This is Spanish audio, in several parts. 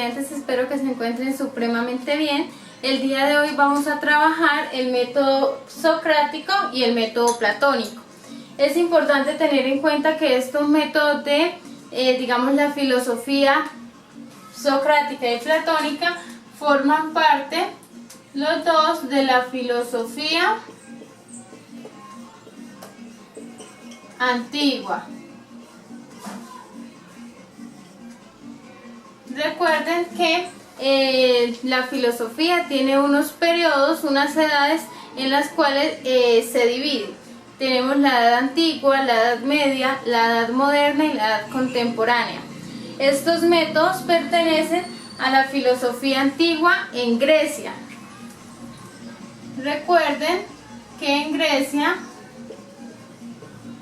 estudiantes, espero que se encuentren supremamente bien. El día de hoy vamos a trabajar el método socrático y el método platónico. Es importante tener en cuenta que estos métodos de, digamos, la filosofía socrática y platónica forman parte los dos de la filosofía antigua. Recuerden que la filosofía tiene unos periodos, unas edades en las cuales se divide. Tenemos la edad antigua, la edad media, la edad moderna y la edad contemporánea. Estos métodos pertenecen a la filosofía antigua en Grecia. Recuerden que en Grecia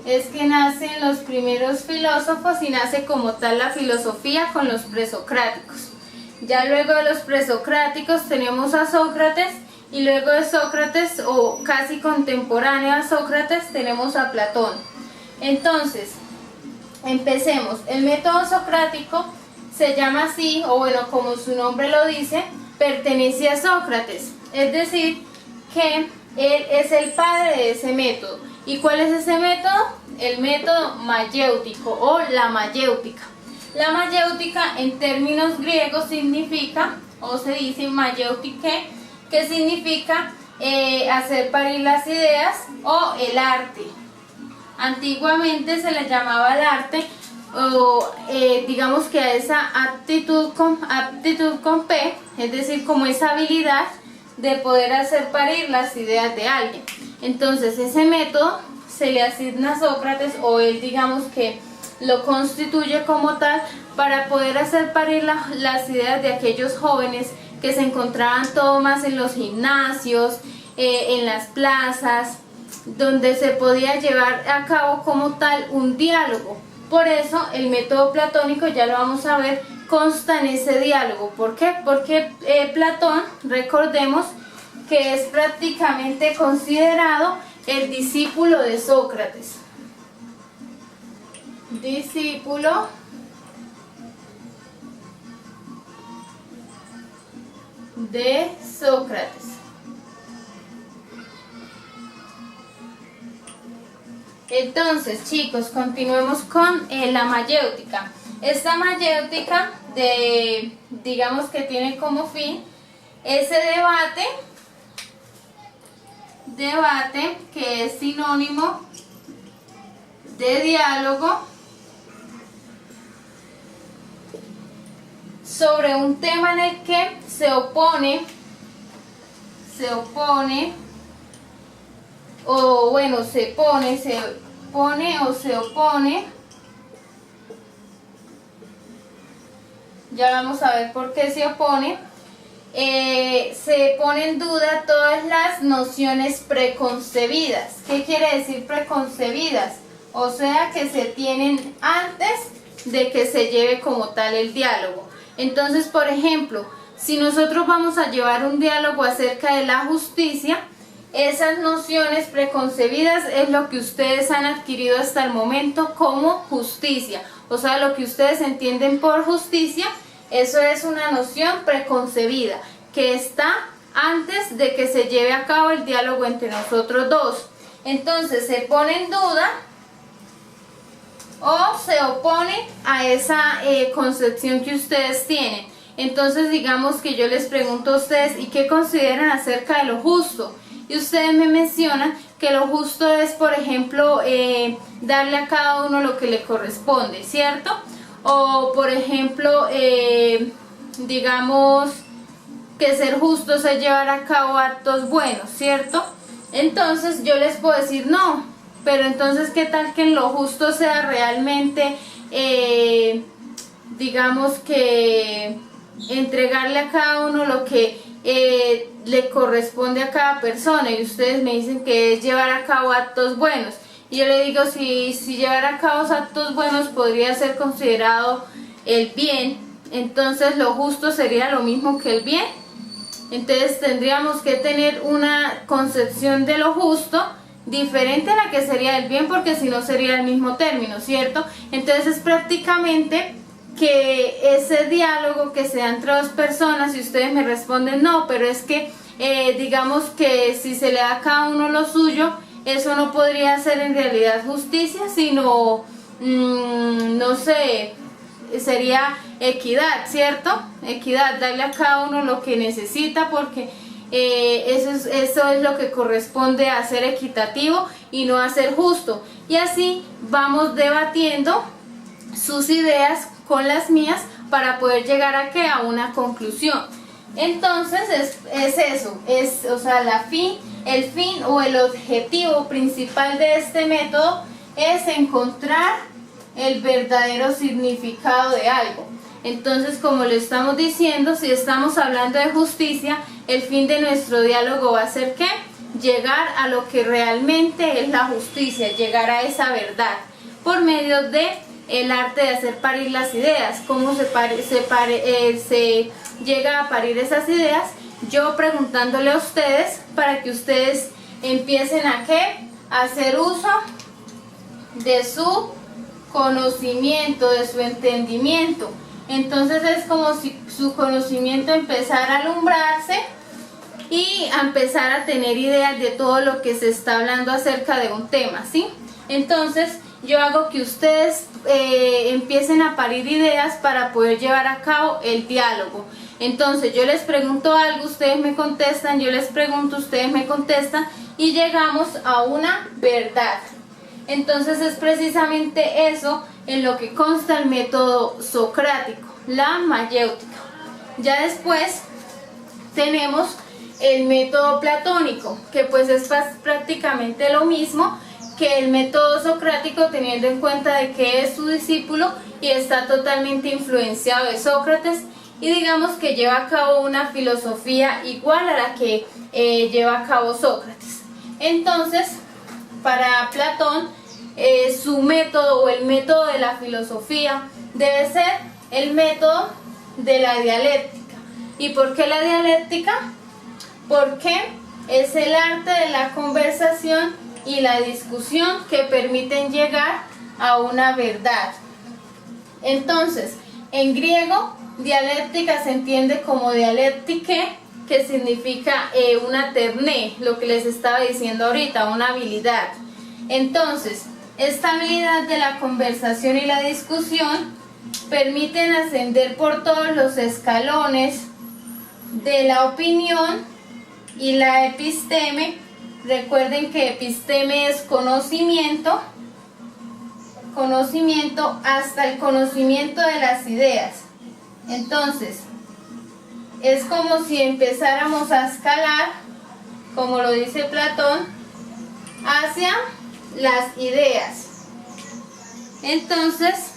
es que nacen los primeros filósofos y nace como tal la filosofía con los presocráticos. Ya luego de los presocráticos tenemos a Sócrates y luego de Sócrates, o casi contemporáneo a Sócrates, tenemos a Platón. Entonces, empecemos. El método socrático se llama así, o bueno, como su nombre lo dice, pertenece a Sócrates. Es decir, que él es el padre de ese método. ¿Y cuál es ese método? El método mayéutico o la mayéutica. La mayéutica en términos griegos significa, o se dice mayéutike, que significa hacer parir las ideas o el arte. Antiguamente se le llamaba el arte, o digamos que a esa aptitud con P, es decir, como esa habilidad de poder hacer parir las ideas de alguien. Entonces ese método se le asigna a Sócrates, o él digamos que lo constituye como tal para poder hacer parir las ideas de aquellos jóvenes que se encontraban todo más en los gimnasios, en las plazas, donde se podía llevar a cabo como tal un diálogo. Por eso el método platónico, ya lo vamos a ver, consta en ese diálogo. ¿Por qué? Porque Platón, recordemos que es prácticamente considerado el discípulo de Sócrates. Discípulo de Sócrates. Entonces, chicos, continuemos con la mayéutica. Esta mayéutica digamos que tiene como fin ese debate que es sinónimo de diálogo sobre un tema en el que se opone ya vamos a ver por qué se opone. Se pone en duda todas las nociones preconcebidas. ¿Qué quiere decir preconcebidas? O sea, que se tienen antes de que se lleve como tal el diálogo. Entonces, por ejemplo, si nosotros vamos a llevar un diálogo acerca de la justicia, esas nociones preconcebidas es lo que ustedes han adquirido hasta el momento como justicia. O sea, lo que ustedes entienden por justicia, eso es una noción preconcebida que está antes de que se lleve a cabo el diálogo entre nosotros dos. Entonces se pone en duda o se opone a esa concepción que ustedes tienen. Entonces digamos que yo les pregunto a ustedes, ¿y qué consideran acerca de lo justo? Y ustedes me mencionan que lo justo es, por ejemplo, darle a cada uno lo que le corresponde, ¿cierto? O por ejemplo, digamos que ser justo es llevar a cabo actos buenos, ¿cierto? Entonces yo les puedo decir no, pero entonces ¿qué tal que en lo justo sea realmente, digamos que entregarle a cada uno lo que le corresponde a cada persona? Y ustedes me dicen que es llevar a cabo actos buenos. Y yo le digo, si llevar a cabo actos buenos podría ser considerado el bien, entonces lo justo sería lo mismo que el bien. Entonces tendríamos que tener una concepción de lo justo diferente a la que sería el bien, porque si no sería el mismo término, ¿cierto? Entonces es prácticamente que ese diálogo que se da entre dos personas, y ustedes me responden no, pero es que digamos que si se le da a cada uno lo suyo, eso no podría ser en realidad justicia, sino no sé, sería equidad, ¿cierto? Equidad, darle a cada uno lo que necesita, porque eso es lo que corresponde a ser equitativo y no a ser justo. Y así vamos debatiendo sus ideas con las mías para poder llegar a ¿qué? A una conclusión. Entonces es eso, o sea, el fin o el objetivo principal de este método es encontrar el verdadero significado de algo. Entonces, como le estamos diciendo, si estamos hablando de justicia, el fin de nuestro diálogo va a ser ¿qué? Llegar a lo que realmente es la justicia, llegar a esa verdad, por medio de el arte de hacer parir las ideas. ¿Cómo se llega a parir esas ideas? Yo preguntándole a ustedes para que ustedes empiecen a ¿qué? A hacer uso de su conocimiento, de su entendimiento. Entonces es como si su conocimiento empezara a alumbrarse y a empezar a tener ideas de todo lo que se está hablando acerca de un tema, ¿sí? Entonces yo hago que ustedes empiecen a parir ideas para poder llevar a cabo el diálogo. Entonces yo les pregunto algo, ustedes me contestan, yo les pregunto, ustedes me contestan y llegamos a una verdad. Entonces es precisamente eso en lo que consta el método socrático, la mayéutica. Ya después tenemos el método platónico, que pues es prácticamente lo mismo que el método socrático, teniendo en cuenta de que es su discípulo y está totalmente influenciado de Sócrates, y digamos que lleva a cabo una filosofía igual a la que lleva a cabo Sócrates. Entonces, para Platón, su método o el método de la filosofía debe ser el método de la dialéctica. ¿Y por qué la dialéctica? Porque es el arte de la conversación y la discusión que permiten llegar a una verdad. Entonces, en griego, dialéctica se entiende como dialéctique, que significa una terné, lo que les estaba diciendo ahorita, una habilidad. Entonces, esta habilidad de la conversación y la discusión permiten ascender por todos los escalones de la opinión y la episteme. Recuerden que episteme es conocimiento hasta el conocimiento de las ideas. Entonces, es como si empezáramos a escalar, como lo dice Platón, hacia las ideas. Entonces,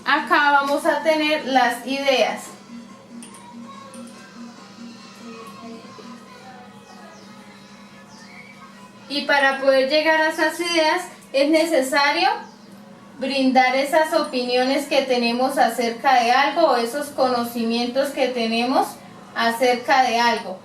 acá vamos a tener las ideas. Y para poder llegar a esas ideas es necesario brindar esas opiniones que tenemos acerca de algo, o esos conocimientos que tenemos acerca de algo,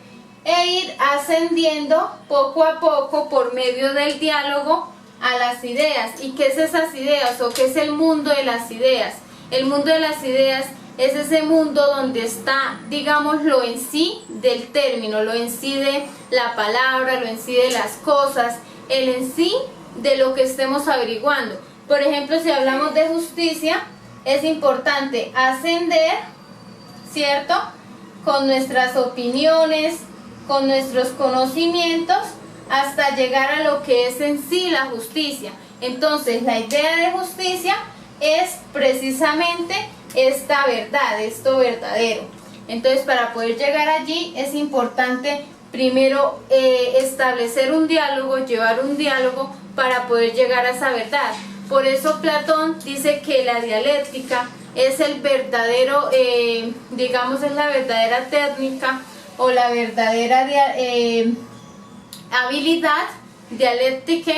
e ir ascendiendo poco a poco por medio del diálogo a las ideas. ¿Y qué es esas ideas, o qué es el mundo de las ideas? El mundo de las ideas es ese mundo donde está, digamos, lo en sí del término, lo en sí de la palabra, lo en sí de las cosas, el en sí de lo que estemos averiguando. Por ejemplo, si hablamos de justicia, es importante ascender, ¿cierto?, con nuestras opiniones, con nuestros conocimientos, hasta llegar a lo que es en sí la justicia. Entonces, la idea de justicia es precisamente esta verdad, esto verdadero. Entonces, para poder llegar allí es importante primero establecer un diálogo, llevar un diálogo para poder llegar a esa verdad. Por eso Platón dice que la dialéctica es el verdadero, digamos, es la verdadera técnica o la verdadera habilidad dialéctica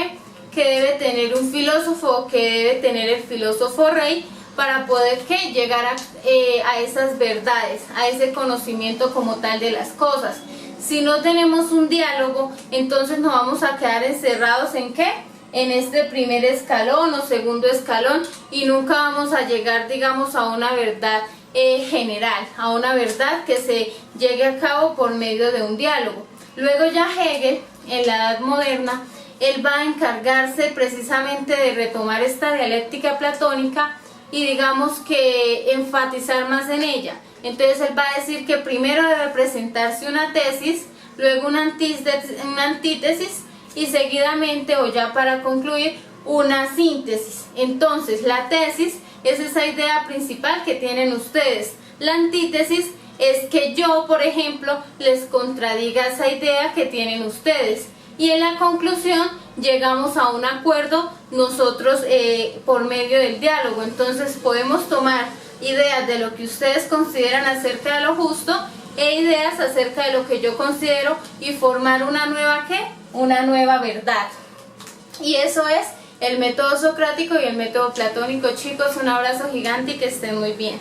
que debe tener un filósofo, que debe tener el filósofo rey, para poder llegar a esas verdades, a ese conocimiento como tal de las cosas. Si no tenemos un diálogo, entonces nos vamos a quedar encerrados ¿en qué? en este primer escalón o segundo escalón y nunca vamos a llegar, digamos, a una verdad general, a una verdad que se llegue a cabo por medio de un diálogo. Luego ya Hegel, en la Edad Moderna, él va a encargarse precisamente de retomar esta dialéctica platónica y digamos que enfatizar más en ella. Entonces él va a decir que primero debe presentarse una tesis, luego una antítesis y seguidamente, o ya para concluir, una síntesis. Entonces la tesis es esa idea principal que tienen ustedes. La antítesis es que yo, por ejemplo, les contradiga esa idea que tienen ustedes. Y en la conclusión llegamos a un acuerdo nosotros por medio del diálogo. Entonces podemos tomar ideas de lo que ustedes consideran acerca de lo justo e ideas acerca de lo que yo considero y formar una nueva ¿qué? Una nueva verdad. Y eso es el método socrático y el método platónico. Chicos, un abrazo gigante y que estén muy bien.